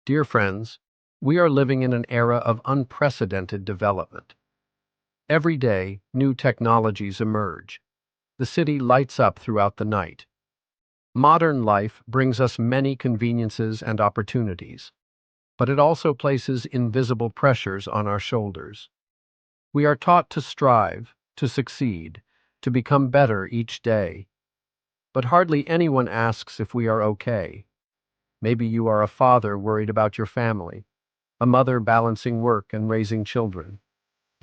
Dear friends, we are living in an era of unprecedented development. Every day, new technologies emerge. The city lights up throughout the night. Modern life brings us many conveniences and opportunities, but it also places invisible pressures on our shoulders. We are taught to strive, to succeed, to become better each day. But hardly anyone asks if we are okay. Maybe you are a father worried about your family, a mother balancing work and raising children,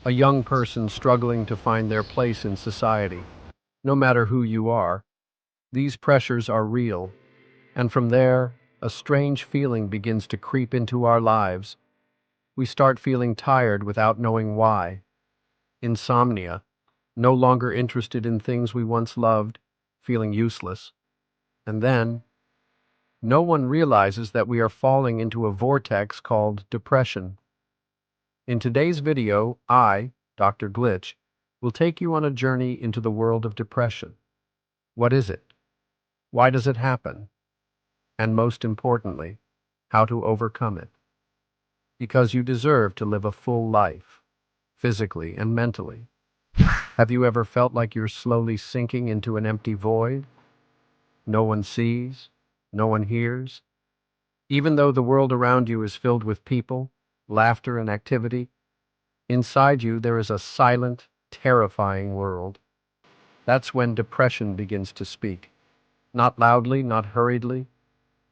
a young person struggling to find their place in society. No matter who you are, these pressures are real, and from there, a strange feeling begins to creep into our lives. We start feeling tired without knowing why. Insomnia, no longer interested in things we once loved, feeling useless. And then, no one realizes that we are falling into a vortex called depression. In today's video, I, Dr. Glitch, will take you on a journey into the world of depression. What is it? Why does it happen? And most importantly, how to overcome it. Because you deserve to live a full life, physically and mentally. Have you ever felt like you're slowly sinking into an empty void? No one sees, no one hears. Even though the world around you is filled with people, laughter, and activity, inside you there is a silent, terrifying world. That's when depression begins to speak. Not loudly, not hurriedly,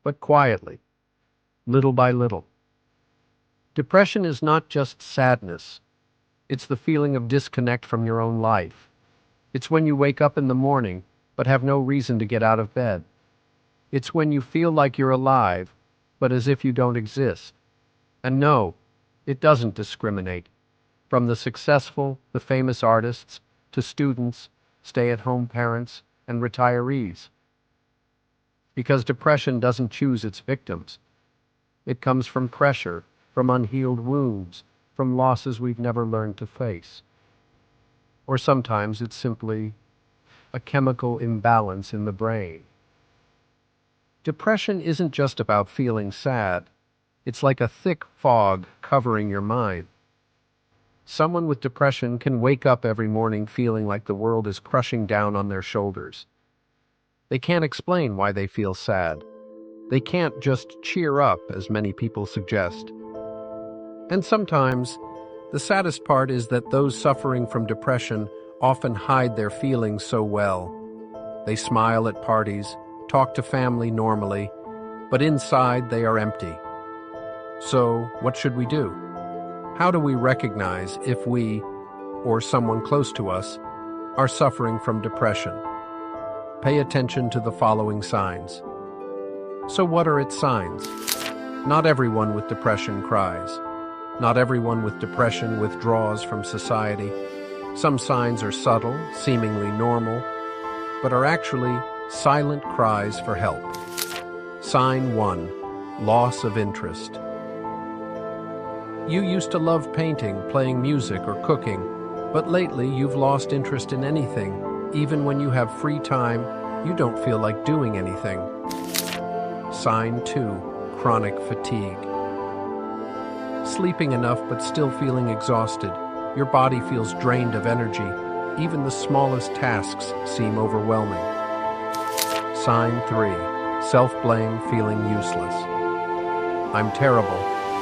but quietly, little by little. Depression is not just sadness. It's the feeling of disconnect from your own life. It's when you wake up in the morning, but have no reason to get out of bed. It's when you feel like you're alive, but as if you don't exist. And no, it doesn't discriminate. From the successful, the famous artists, to students, stay-at-home parents, and retirees. Because depression doesn't choose its victims. It comes from pressure, from unhealed wounds, from losses we've never learned to face. Or sometimes it's simply a chemical imbalance in the brain. Depression isn't just about feeling sad. It's like a thick fog covering your mind. Someone with depression can wake up every morning feeling like the world is crushing down on their shoulders. They can't explain why they feel sad. They can't just cheer up, as many people suggest. And sometimes, the saddest part is that those suffering from depression often hide their feelings so well. They smile at parties, talk to family normally, but inside they are empty. So, what should we do? How do we recognize if we, or someone close to us, are suffering from depression? Pay attention to the following signs. So what are its signs? Not everyone with depression cries. Not everyone with depression withdraws from society. Some signs are subtle, seemingly normal, but are actually silent cries for help. Sign 1. Loss of interest. You used to love painting, playing music, or cooking, but lately you've lost interest in anything. Even when you have free time, you don't feel like doing anything. Sign 2. Chronic fatigue. Sleeping enough but still feeling exhausted. Your body feels drained of energy. Even the smallest tasks seem overwhelming. Sign 3. Self-blame, feeling useless. I'm terrible.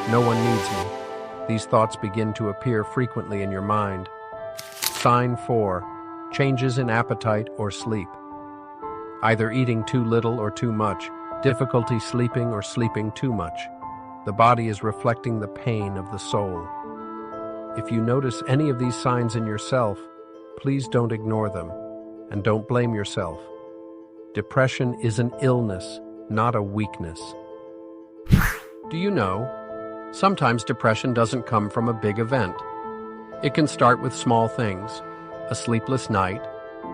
No one needs me. These thoughts begin to appear frequently in your mind. Sign 4. Changes in appetite or sleep. Either eating too little or too much, difficulty sleeping or sleeping too much. The body is reflecting the pain of the soul. If you notice any of these signs in yourself, please don't ignore them, and don't blame yourself. Depression is an illness, not a weakness. Do you know, sometimes depression doesn't come from a big event. It can start with small things, a sleepless night,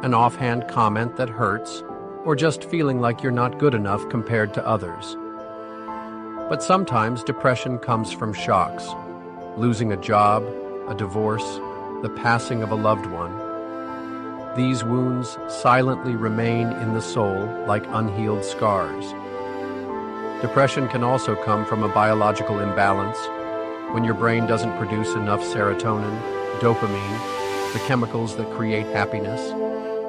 an offhand comment that hurts, or just feeling like you're not good enough compared to others. But sometimes depression comes from shocks, losing a job, a divorce, the passing of a loved one. These wounds silently remain in the soul like unhealed scars. Depression can also come from a biological imbalance, when your brain doesn't produce enough serotonin, dopamine, the chemicals that create happiness.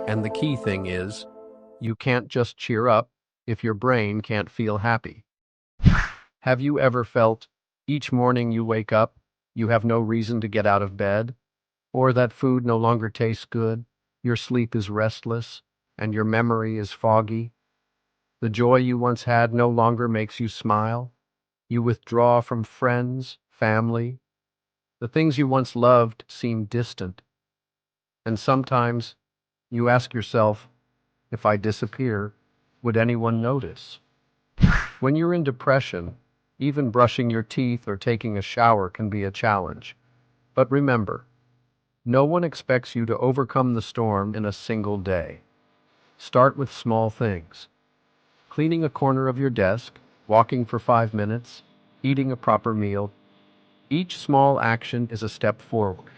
And the key thing is, you can't just cheer up if your brain can't feel happy. Have you ever felt each morning you wake up, you have no reason to get out of bed? Or that food no longer tastes good, your sleep is restless, and your memory is foggy? The joy you once had no longer makes you smile? You withdraw from friends, family. The things you once loved seem distant. And sometimes you ask yourself, if I disappear, would anyone notice? When you're in depression, even brushing your teeth or taking a shower can be a challenge. But remember, no one expects you to overcome the storm in a single day. Start with small things. Cleaning a corner of your desk, walking for 5 minutes, eating a proper meal. Each small action is a step forward.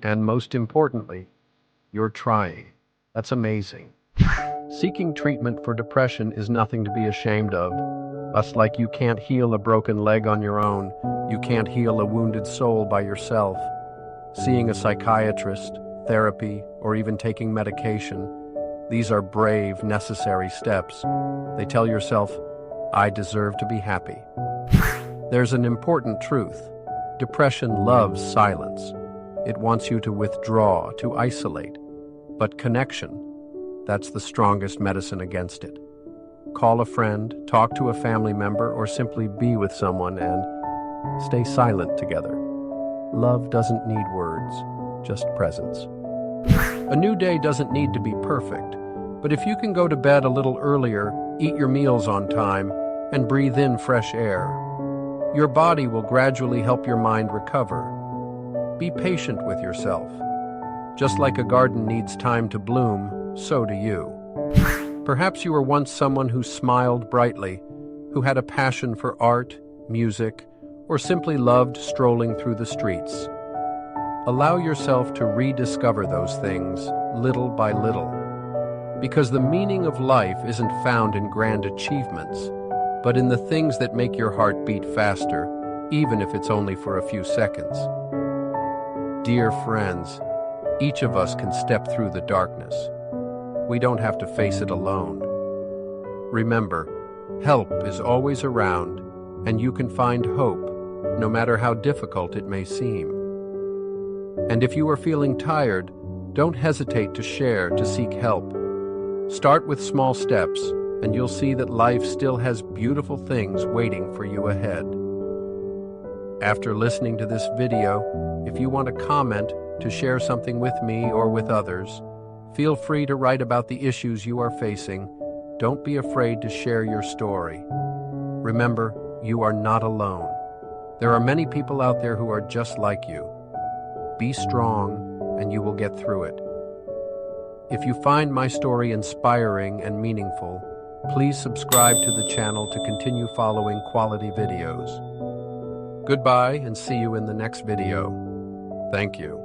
And most importantly, you're trying. That's amazing. Seeking treatment for depression is nothing to be ashamed of. Just like you can't heal a broken leg on your own, you can't heal a wounded soul by yourself. Seeing a psychiatrist, therapy, or even taking medication, these are brave, necessary steps. They tell yourself, I deserve to be happy. There's an important truth. Depression loves silence. It wants you to withdraw, to isolate. But connection, that's the strongest medicine against it. Call a friend, talk to a family member, or simply be with someone and stay silent together. Love doesn't need words, just presence. A new day doesn't need to be perfect, but if you can go to bed a little earlier, eat your meals on time, and breathe in fresh air, your body will gradually help your mind recover. Be patient with yourself. Just like a garden needs time to bloom, so do you. Perhaps you were once someone who smiled brightly, who had a passion for art, music, or simply loved strolling through the streets. Allow yourself to rediscover those things, little by little. Because the meaning of life isn't found in grand achievements, but in the things that make your heart beat faster, even if it's only for a few seconds. Dear friends, each of us can step through the darkness. We don't have to face it alone. Remember, help is always around, and you can find hope, no matter how difficult it may seem. And if you are feeling tired, don't hesitate to share, to seek help. Start with small steps, and you'll see that life still has beautiful things waiting for you ahead. After listening to this video, if you want to comment, to share something with me or with others, feel free to write about the issues you are facing. Don't be afraid to share your story. Remember, you are not alone. There are many people out there who are just like you. Be strong, and you will get through it. If you find my story inspiring and meaningful, please subscribe to the channel to continue following quality videos. Goodbye, and see you in the next video. Thank you.